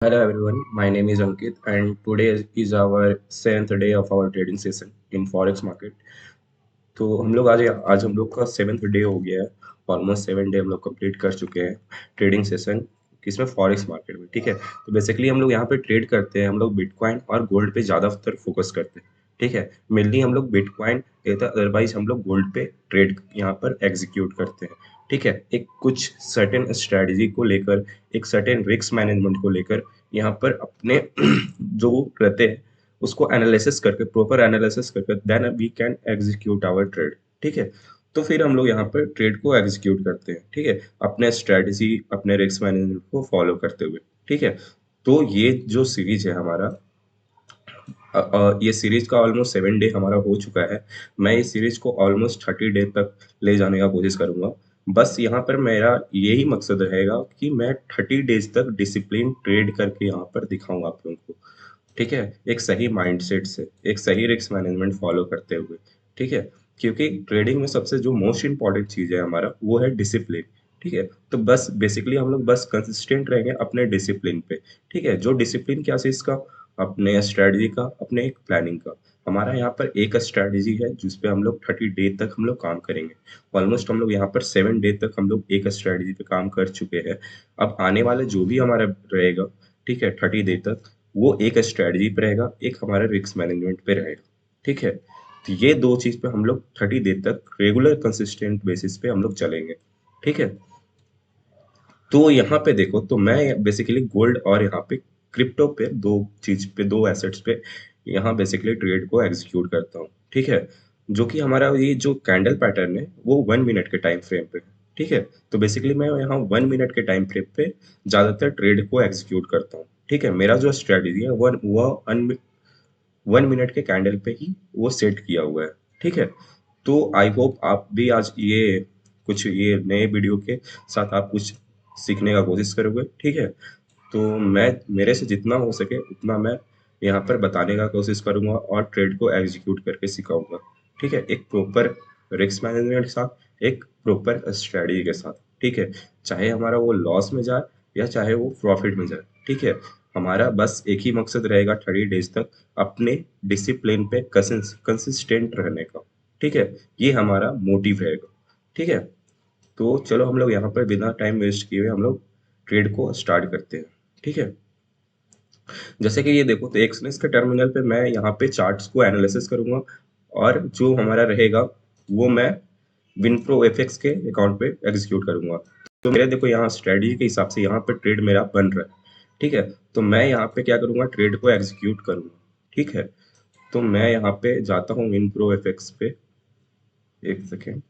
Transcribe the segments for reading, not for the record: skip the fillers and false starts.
Hello everyone, my name is Ankit and today is our seventh day of our trading session in Forex market. तो हम लोग आज हम लोग का सेवेंथ डे हो गया है। ऑलमोस्ट 7 डे हम लोग कंप्लीट कर चुके हैं ट्रेडिंग सेशन किसमें फॉरेक्स मार्केट में। ठीक है, तो बेसिकली हम लोग यहाँ पे ट्रेड करते हैं, हम लोग बिटकॉइन और गोल्ड पे ज़्यादातर फोकस करते हैं। ठीक है, मेनली हम लोग बिटकॉइन अदरवाइज हम लोग गोल्ड पे ट्रेड यहाँ पर एग्जीक्यूट करते हैं। ठीक है, एक कुछ सर्टेन स्ट्रेटजी को लेकर, एक सर्टेन रिस्क मैनेजमेंट को लेकर यहाँ पर अपने जो रहते हैं उसको एनालिसिस करके, प्रॉपर एनालिसिस करके then we can execute our trade. ठीक है, तो फिर हम लोग यहाँ पर ट्रेड को एग्जीक्यूट करते हैं। ठीक है, अपने स्ट्रेटजी, अपने रिस्क मैनेजमेंट को फॉलो करते हुए। ठीक है, तो ये जो सीरीज है हमारा, ये सीरीज का ऑलमोस्ट 7 डे हमारा हो चुका है। मैं इस सीरीज को ऑलमोस्ट 30 डे तक ले जाने का कोशिश करूंगा। बस यहाँ पर मेरा यही मकसद रहेगा कि मैं 30 डेज तक डिसिप्लिन ट्रेड करके यहाँ पर दिखाऊंगा आप लोगों को। ठीक है, एक सही माइंडसेट से, एक सही रिस्क मैनेजमेंट फॉलो करते हुए। ठीक है, क्योंकि ट्रेडिंग में सबसे जो मोस्ट इंपॉर्टेंट चीज़ है हमारा वो है डिसिप्लिन। ठीक है, तो बस बेसिकली हम लोग बस कंसिस्टेंट रहेंगे अपने डिसिप्लिन पे। ठीक है, जो डिसिप्लिन क्या चीज़ का, अपने स्ट्रेटजी का, अपने एक प्लानिंग का। हमारा यहाँ पर एक स्ट्रेटजी है जिस पे हम लोग 30 डे तक हम लोग काम करेंगे। ऑलमोस्ट हम लोग यहाँ पर 7 डे तक हम लोग एक स्ट्रेटजी पे काम कर चुके हैं। अब आने वाले जो भी हमारा रहेगा, ठीक है, 30 डे तक वो एक स्ट्रेटजी पे रहेगा, एक हमारे रिस्क मैनेजमेंट पे रहेगा। ठीक है, तो ये दो चीज पे हम लोग 30 डे तक रेगुलर कंसिस्टेंट बेसिस पे हम लोग चलेंगे। ठीक है, तो यहाँ पे देखो, तो मैं बेसिकली गोल्ड और यहाँ पे क्रिप्टो पे दो चीज पे, दो एसेट्स पे यहाँ बेसिकली ट्रेड को एग्जीक्यूट करता हूँ। ठीक है, जो कि हमारा ये जो कैंडल पैटर्न है वो 1 मिनट के टाइम फ्रेम पे है। ठीक है, तो बेसिकली मैं यहाँ 1 मिनट के टाइम फ्रेम पे ज्यादातर ट्रेड को एग्जीक्यूट करता हूँ। ठीक है, मेरा जो स्ट्रेटजी है वो 1 मिनट के कैंडल पे ही वो सेट किया हुआ है। ठीक है, तो आई होप आप भी आज ये कुछ ये नए वीडियो के साथ आप कुछ सीखने का कोशिश करोगे। ठीक है, तो मैं मेरे से जितना हो सके उतना मैं यहाँ पर बताने का कोशिश करूंगा और ट्रेड को एग्जीक्यूट करके सिखाऊंगा। ठीक है, एक प्रॉपर रिस्क मैनेजमेंट के साथ, एक प्रॉपर स्ट्रेटजी के साथ। ठीक है, चाहे हमारा वो लॉस में जाए या चाहे वो प्रॉफिट में जाए। ठीक है, हमारा बस एक ही मकसद रहेगा 30 डेज तक अपने डिसिप्लिन पे कंसिस्टेंट रहने का। ठीक है, ये हमारा मोटिव रहेगा। ठीक है, तो चलो हम लोग यहाँ पर बिना टाइम वेस्ट किए हुए हम लोग ट्रेड को स्टार्ट करते हैं। ठीक है, जैसे कि ये देखो, तो एक्सनेस के टर्मिनल पे मैं यहाँ पे चार्ट्स को एनालिसिस करूंगा और जो हमारा रहेगा वो मैं विनप्रो एफएक्स के अकाउंट पे एग्जीक्यूट करूंगा। तो मेरे देखो यहाँ स्ट्रेटजी के हिसाब से यहाँ पे ट्रेड मेरा बन रहा है। ठीक है, तो मैं यहाँ पे क्या करूंगा, ट्रेड को एग्जीक्यूट करूंगा। ठीक है, तो मैं यहाँ पे जाता हूँ विनप्रो एफएक्स पे। एक सेकेंड।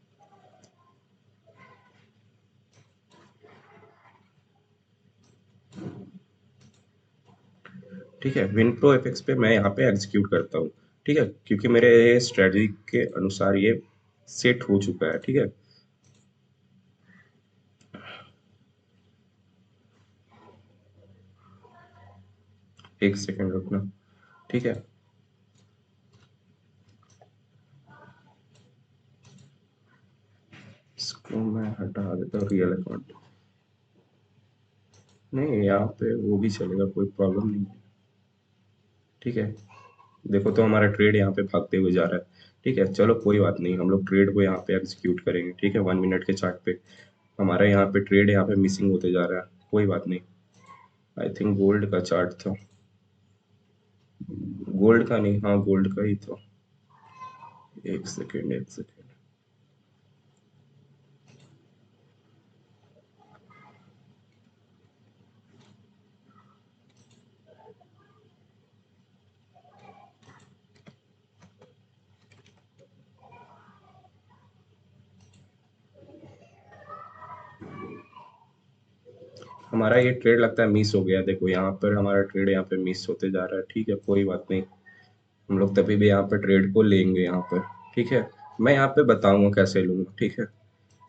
ठीक है, विनप्रो एफएक्स पे मैं यहाँ पे एग्जीक्यूट करता हूँ। ठीक है, क्योंकि मेरे स्ट्रेटजी के अनुसार ये सेट हो चुका है। ठीक है, एक सेकेंड रुकना। ठीक है, इसको मैं हटा देता हूँ रियल अकाउंट। नहीं, यहाँ पे वो भी चलेगा, कोई प्रॉब्लम नहीं है। ठीक है, देखो तो हमारा ट्रेड यहाँ पे भागते हुए जा रहा है। ठीक है, चलो कोई बात नहीं, हम लोग ट्रेड को यहाँ पे एग्जीक्यूट करेंगे। ठीक है, 1 मिनट के चार्ट पे हमारा यहाँ पे ट्रेड यहाँ पे मिसिंग होते जा रहा है, कोई बात नहीं। आई थिंक गोल्ड का चार्ट था, गोल्ड का नहीं, हाँ गोल्ड का ही था। एक सेकेंड, एक सेकेंड। हमारा ये ट्रेड लगता है मिस हो गया। देखो यहाँ पर हमारा ट्रेड यहाँ पे मिस होते जा रहा है। ठीक है, कोई बात नहीं, हम लोग तभी भी यहाँ पे ट्रेड को लेंगे यहाँ पर। ठीक है, मैं यहाँ पे बताऊंगा कैसे लूंगा। ठीक है,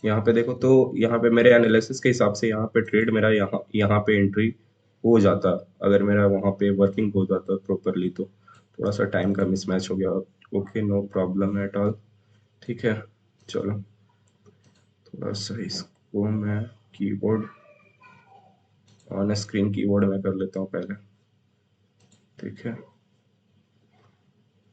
यहाँ पे देखो, तो यहाँ पे मेरे एनालिसिस के हिसाब से यहाँ पे ट्रेड मेरा यहाँ यहाँ पे एंट्री हो जाता, अगर मेरा वहाँ पे वर्किंग हो जाता प्रॉपरली। तो थोड़ा सा टाइम का मिसमैच हो गया। Okay, no problem at all. ठीक है, चलो थोड़ा सा इसको मैं कीबोर्ड ऑन स्क्रीन कीवर्ड मैं कर लेता हूँ पहले। ठीक है,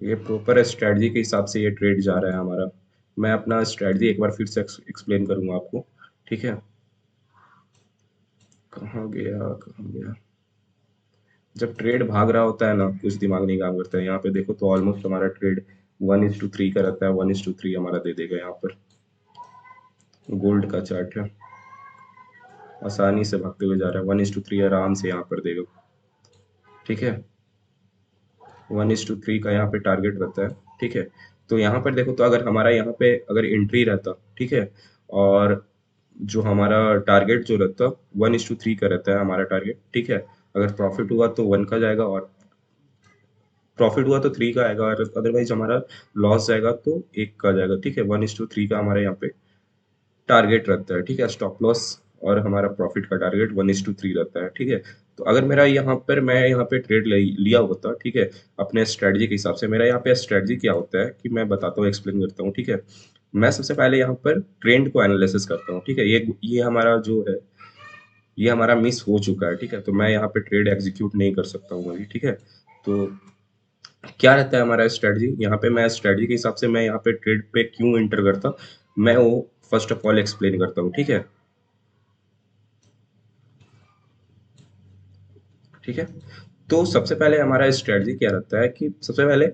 ये प्रॉपर स्ट्रेटजी के हिसाब से ये ट्रेड जा रहा है हमारा। मैं अपना स्ट्रेटजी एक बार फिर से एक्सप्लेन करूंगा आपको। ठीक है, कहाँ गया कहाँ गया। जब ट्रेड भाग रहा होता है ना, कुछ दिमाग नहीं काम करता है। यहाँ पे देखो तो ऑलमोस्ट हमारा ट्रेड 1:3 का रहता है, 1:3 हमारा दे देगा यहाँ पर। गोल्ड का चार्ट है, आसानी से भागते हुए जा रहा है, 1:3 आराम से यहाँ पर देगा। ठीक है, 1:3 का यहाँ पे टारगेट रहता है। ठीक है, तो यहाँ पर देखो तो अगर हमारा यहाँ पे अगर एंट्री रहता, ठीक है, और जो हमारा टारगेट जो रहता 1:3 का रहता है हमारा टारगेट। ठीक है, अगर प्रॉफिट हुआ तो 1 का जाएगा, और प्रॉफिट हुआ तो 3 का आएगा, और अदरवाइज हमारा लॉस जाएगा तो 1 का जाएगा। ठीक है, 1:3 का हमारे यहाँ पे टारगेट रहता है। ठीक है, स्टॉप लॉस और हमारा प्रॉफिट का टारगेट 1:3 रहता है। ठीक है, तो अगर मेरा यहाँ पर मैं यहाँ पे ट्रेड लिया होता, ठीक है, अपने स्ट्रेटजी के हिसाब से, मेरा यहाँ पे स्ट्रेटजी क्या होता है कि मैं बताता हूँ, एक्सप्लेन करता हूँ। ठीक है, मैं सबसे पहले यहाँ पर ट्रेंड को एनालिसिस करता हूँ। ठीक है, ये हमारा जो है, ये हमारा मिस हो चुका है। ठीक है, तो मैं यहाँ पे ट्रेड एग्जीक्यूट नहीं कर सकता हूँ अभी। ठीक है, तो क्या रहता है हमारा स्ट्रेटजी, यहाँ पे मैं स्ट्रेटजी के हिसाब से मैं यहाँ पे ट्रेड पे क्यों एंटर करता, मैं वो फर्स्ट ऑफ ऑल एक्सप्लेन करता हूँ। ठीक है, ठीक है, तो सबसे पहले हमारा स्ट्रेटजी क्या रहता है कि सबसे पहले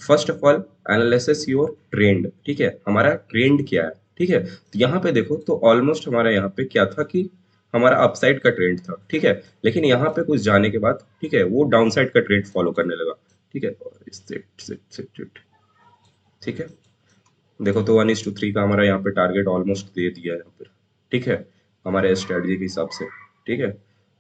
first of all analysis your trend. ठीक है, हमारा ट्रेंड क्या है। ठीक है, तो यहाँ पे देखो तो ऑलमोस्ट हमारा यहाँ पे क्या था कि हमारा अपसाइड का ट्रेंड था। ठीक है, लेकिन यहाँ पे कुछ जाने के बाद, ठीक है, वो डाउन साइड का ट्रेंड फॉलो करने लगा। ठीक है, ठीक है, देखो तो 1:3 का हमारा यहाँ पे टारगेट ऑलमोस्ट दे दिया है यहाँ पर। ठीक है, हमारे स्ट्रेटजी के हिसाब से। ठीक है,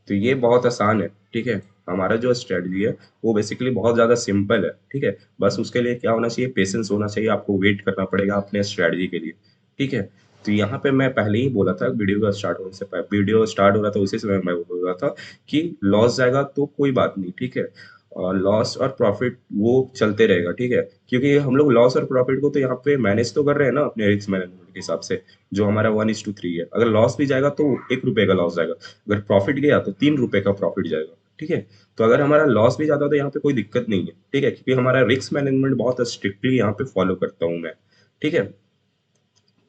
तो ये बहुत आसान है। ठीक है, हमारा जो स्ट्रेटजी है वो बेसिकली बहुत ज़्यादा सिंपल है। ठीक है, बस उसके लिए क्या होना चाहिए, पेशेंस होना चाहिए, आपको वेट करना पड़ेगा अपने स्ट्रेटजी के लिए। ठीक है, तो यहाँ पे मैं पहले ही बोला था, वीडियो का स्टार्ट होने से पहले, वीडियो स्टार्ट हो रहा था उसी समय मैं बोल रहा था कि लॉस जाएगा तो कोई बात नहीं। ठीक है, और लॉस और प्रॉफिट वो चलते रहेगा। ठीक है, क्योंकि हम लोग लॉस और प्रॉफिट को तो यहाँ पे मैनेज तो कर रहे हैं ना अपने रिस्क मैनेजमेंट के हिसाब से, जो हमारा 1:3 है। अगर लॉस भी जाएगा तो 1 रुपए का लॉस जाएगा, अगर प्रॉफिट गया तो 3 रुपए का प्रॉफिट जाएगा। ठीक है, तो अगर हमारा लॉस भी जाता है तो यहाँ पे कोई दिक्कत नहीं है। ठीक है, क्योंकि हमारा रिस्क मैनेजमेंट बहुत स्ट्रिक्टली यहाँ पे फॉलो करता हूँ मैं। ठीक है,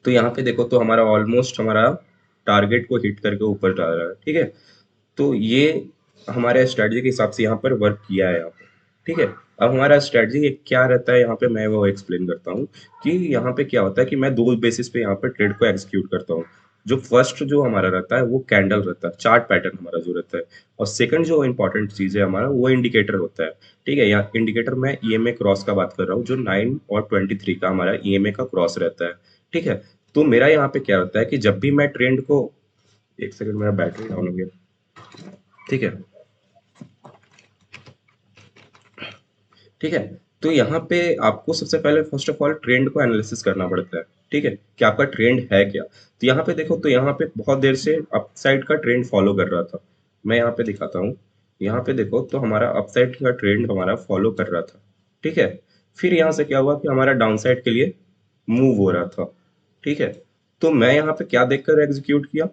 तो यहाँ पे देखो तो हमारा ऑलमोस्ट हमारा टारगेट को हिट करके ऊपर जा रहा है। ठीक है, तो ये हमारे स्ट्रेटजी के हिसाब से यहाँ पर वर्क किया है यहाँ पे। ठीक है, अब हमारा स्ट्रेटजी क्या रहता है यहाँ पे, मैं वो एक्सप्लेन करता हूँ कि यहाँ पे क्या होता है कि मैं दो बेसिस पे यहाँ पे ट्रेड को एग्जीक्यूट करता हूँ। जो फर्स्ट जो हमारा रहता है वो कैंडल रहता है, चार्ट पैटर्न हमारा जो रहता है, और सेकंड जो इंपॉर्टेंट चीज है हमारा वो इंडिकेटर होता है। ठीक है, यहाँ इंडिकेटर मैं ईएमए क्रॉस का बात कर रहा हूँ, जो 9 और 23 का हमारा ईएमए का क्रॉस रहता है। ठीक है, तो मेरा यहाँ पे क्या होता है कि जब भी मैं ट्रेंड को, एक सेकंड मेरा बैटरी डाउन हो गया। ठीक है, ठीक है, तो यहाँ पे आपको सबसे पहले फर्स्ट ऑफ ऑल ट्रेंड को एनालिसिस करना पड़ता है। ठीक है, कि आपका ट्रेंड है क्या। तो यहाँ पे देखो तो यहाँ पे बहुत देर से अपसाइड का ट्रेंड फॉलो कर रहा था। मैं यहाँ पे दिखाता हूँ, यहाँ पे देखो तो हमारा अपसाइड का ट्रेंड हमारा फॉलो कर रहा था। ठीक है, फिर यहाँ से क्या हुआ कि हमारा डाउन साइड के लिए मूव हो रहा था। ठीक है, तो मैं यहाँ पे क्या देखकर एग्जीक्यूट किया,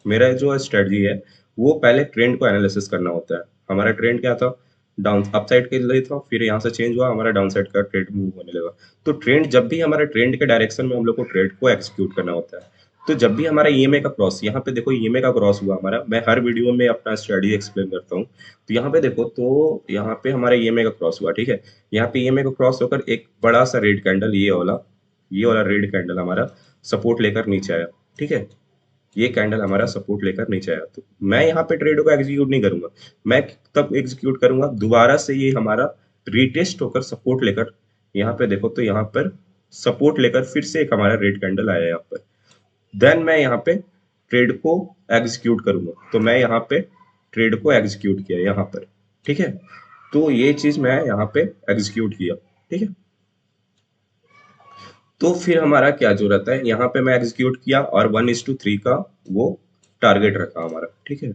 मेरा जो स्ट्रेटजी है वो पहले ट्रेंड को एनालिसिस करना होता है। हमारा ट्रेंड क्या था, डाउन अपसाइड के लिए था, फिर यहाँ से चेंज हुआ, हमारा डाउन साइड का ट्रेड मूव होने लगा। तो ट्रेंड जब भी हमारा ट्रेंड के डायरेक्शन में हम लोग को ट्रेड को एक्सिक्यूट करना होता है। तो जब भी हमारा ईएमए का क्रॉस, यहाँ पे देखो ईएमए का क्रॉस हुआ हमारा, मैं हर वीडियो में अपना स्ट्रेटजी एक्सप्लेन करता हूँ। तो यहाँ पे देखो तो यहाँ पे हमारा ईएमए का क्रॉस हुआ। ठीक है, यहाँ पे ईएमए का क्रॉस होकर एक बड़ा सा रेड कैंडल, ये वाला रेड कैंडल हमारा सपोर्ट लेकर नीचे आया। ठीक है, ये कैंडल हमारा सपोर्ट लेकर नीचे आया, तो मैं यहाँ पे ट्रेड को एग्जीक्यूट नहीं करूंगा। मैं तब एग्जीक्यूट करूंगा दोबारा से ये हमारा रिटेस्ट होकर सपोर्ट लेकर, यहाँ पे देखो तो यहाँ पर सपोर्ट लेकर फिर से एक हमारा रेड कैंडल आया यहाँ पर, देन मैं यहाँ पे ट्रेड को एग्जीक्यूट करूंगा। तो मैं यहाँ पे ट्रेड को एग्जीक्यूट किया यहाँ पर। ठीक है, तो ये चीज मैं यहाँ पे एग्जीक्यूट किया। ठीक है, तो फिर हमारा क्या जो रहता है, यहाँ पे मैं एग्जीक्यूट किया और 1:3 का वो टारगेट रखा हमारा। ठीक है,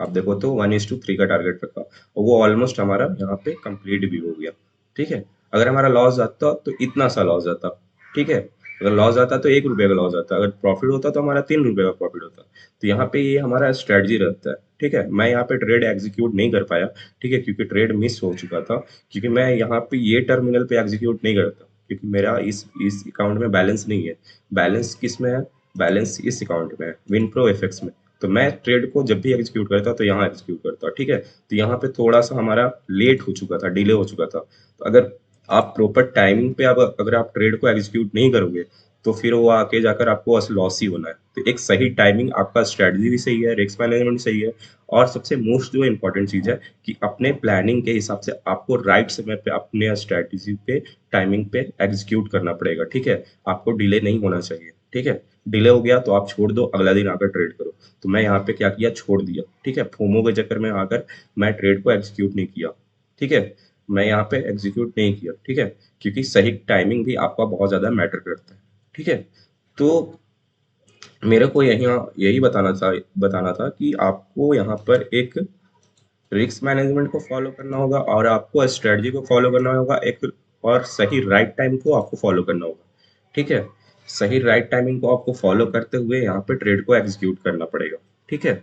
आप देखो तो 1:3 का टारगेट रखा, और वो ऑलमोस्ट हमारा यहाँ पे कंप्लीट भी हो गया। ठीक है, अगर हमारा लॉस जाता तो इतना सा लॉस जाता। ठीक है, अगर लॉस आता तो 1 रुपये का लॉस आता, अगर प्रॉफिट होता तो हमारा 3 रुपये का प्रॉफिट होता। तो यहाँ पे ये हमारा स्ट्रेटजी रहता है, ठीक है। मैं यहाँ पे ट्रेड एग्जीक्यूट नहीं कर पाया, ठीक है, क्योंकि ट्रेड मिस हो चुका था, क्योंकि मैं यहाँ पे ये टर्मिनल पे एग्जीक्यूट नहीं करता, क्योंकि मेरा इस अकाउंट में बैलेंस नहीं है। बैलेंस किस में है? बैलेंस इस अकाउंट में है, विनप्रो एफएक्स में। तो मैं ट्रेड को जब भी एग्जीक्यूट करता तो यहाँ एग्जीक्यूट करता, ठीक है। तो यहाँ पे थोड़ा सा हमारा लेट हो चुका था, डिले हो चुका था। तो अगर आप प्रॉपर टाइमिंग पे अब अगर आप ट्रेड को एग्जीक्यूट नहीं करोगे, तो फिर वो आके जाकर आपको लॉस ही होना है। तो एक सही टाइमिंग, आपका स्ट्रेटजी भी सही है, रिस्क मैनेजमेंट सही है, और सबसे मोस्ट जो इम्पोर्टेंट चीज़ है कि अपने प्लानिंग के हिसाब से आपको राइट समय पे अपने स्ट्रेटजी पे, टाइमिंग पे एग्जीक्यूट करना पड़ेगा, ठीक है। आपको डिले नहीं होना चाहिए, ठीक है। डिले हो गया तो आप छोड़ दो, अगला दिन आकर ट्रेड करो। तो मैं यहाँ पे क्या किया, छोड़ दिया, ठीक है। फोमो के चक्कर में आकर मैं ट्रेड को एग्जीक्यूट नहीं किया, ठीक है। मैं यहाँ पे एग्जीक्यूट नहीं किया, ठीक है, क्योंकि सही टाइमिंग भी आपका बहुत ज़्यादा मैटर करता है, ठीक है। तो मेरे को यही यही बताना था कि आपको यहाँ पर एक रिस्क मैनेजमेंट को फॉलो करना होगा, और आपको स्ट्रेटजी को फॉलो करना होगा एक, और सही राइट टाइम को आपको फॉलो करना होगा, ठीक है। सही राइट टाइमिंग को आपको फॉलो करते हुए यहाँ पे ट्रेड को एग्जीक्यूट करना पड़ेगा, ठीक है।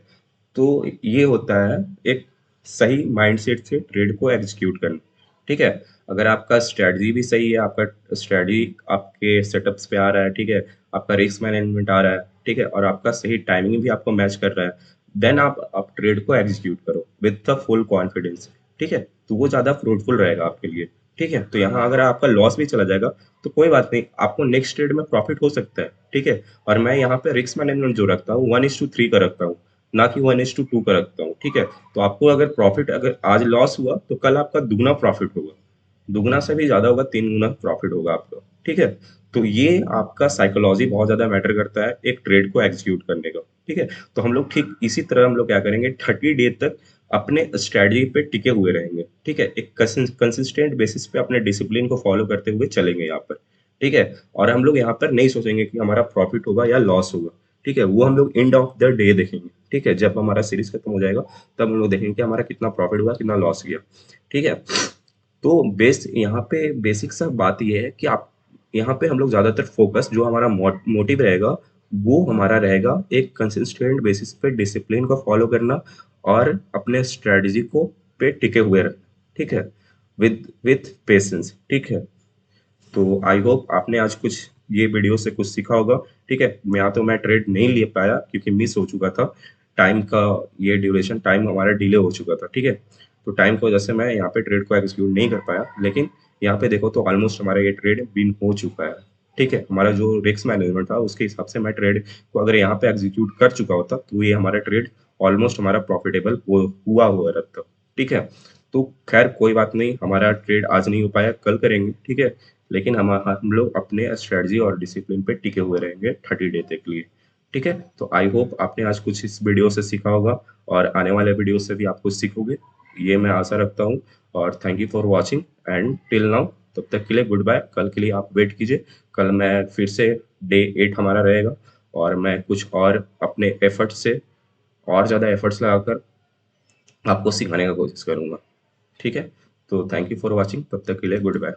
तो ये होता है एक सही माइंडसेट से ट्रेड को एग्जीक्यूट करना, ठीक है। अगर आपका स्ट्रेटजी भी सही है, आपका स्ट्रेटजी आपके सेटअप्स पे आ रहा है, ठीक है, आपका रिस्क मैनेजमेंट आ रहा है, ठीक है, और आपका सही टाइमिंग भी आपको मैच कर रहा है, देन आप ट्रेड को एग्जीक्यूट करो विद द फुल कॉन्फिडेंस, ठीक है। तो वो ज़्यादा फ्रूटफुल रहेगा आपके लिए, ठीक है। तो यहाँ अगर आपका लॉस भी चला जाएगा तो कोई बात नहीं, आपको नेक्स्ट ट्रेड में प्रॉफिट हो सकता है, ठीक है। और मैं यहाँ पे रिस्क मैनेजमेंट जो रखता हूँ 1:3 का रखता हूँ, ना कि 1:2 का रखता हूँ, ठीक है। तो आपको अगर प्रॉफिट, अगर आज लॉस हुआ तो कल आपका दुगना प्रॉफिट होगा, दुगना से भी ज़्यादा होगा, 3 गुना प्रॉफिट होगा आपका, ठीक है। तो ये आपका साइकोलॉजी बहुत ज़्यादा मैटर करता है एक ट्रेड को एग्जीक्यूट करने का, ठीक है। तो हम लोग ठीक इसी तरह हम लोग क्या करेंगे, 30 डे तक अपने स्ट्रेटजी पे टिके हुए रहेंगे, ठीक है। एक कंसिस्टेंट बेसिस पे अपने डिसिप्लिन को फॉलो करते हुए चलेंगे यहाँ पर, ठीक है। और हम लोग यहाँ पर नहीं सोचेंगे कि हमारा प्रॉफिट होगा या लॉस होगा, ठीक है। वो हम लोग एंड ऑफ द डे देखेंगे, ठीक है। जब हमारा सीरीज खत्म हो जाएगा तब हम लोग देखेंगे कि हमारा कितना प्रॉफिट हुआ, कितना लॉस गया, ठीक है। तो बेस यहाँ पे बेसिक सा बात ये है कि आप यहाँ पे हम लोग ज़्यादातर फोकस जो हमारा मोटिव रहेगा, वो हमारा रहेगा एक कंसिस्टेंट बेसिस पे डिसिप्लिन को फॉलो करना, और अपने स्ट्रेटजी को पे टिके हुए रहना, ठीक है, विद विथ पेशेंस, ठीक है। तो आई होप आपने आज कुछ ये वीडियो से कुछ सीखा होगा, ठीक है। मैं ट्रेड नहीं ले पाया क्योंकि मिस हो चुका था, टाइम का ये ड्यूरेशन टाइम हमारा डिले हो चुका था, ठीक है। तो टाइम की वजह से मैं यहाँ पे ट्रेड को एग्जीक्यूट नहीं कर पाया, लेकिन यहाँ पे देखो तो ऑलमोस्ट हमारा ये ट्रेड विन हो चुका है, ठीक है। हमारा जो रिस्क मैनेजमेंट था उसके हिसाब से मैं ट्रेड को अगर यहाँ पे एग्जीक्यूट कर चुका होता तो ये हमारा ट्रेड ऑलमोस्ट हमारा प्रॉफिटेबल हुआ रहता, ठीक है। तो खैर कोई बात नहीं, हमारा ट्रेड आज नहीं हो पाया, कल करेंगे, ठीक है। लेकिन हम लोग अपने स्ट्रेटजी और डिसिप्लिन पे टिके हुए रहेंगे 30 डे तक के लिए, ठीक है। तो आई होप आपने आज कुछ इस वीडियो से सीखा होगा, और आने वाले वीडियो से भी आप कुछ सीखोगे, ये मैं आशा रखता हूँ। और thank you for watching and till now, तब तक के लिए गुड बाय। कल के लिए आप वेट कीजिए, कल मैं फिर से डे 8 हमारा रहेगा, और मैं कुछ और अपने एफर्ट से और ज़्यादा एफर्ट्स लगाकर आपको सिखाने का कोशिश करूंगा, ठीक है। तो थैंक यू फॉर वॉचिंग, तब तक के लिए गुड बाय।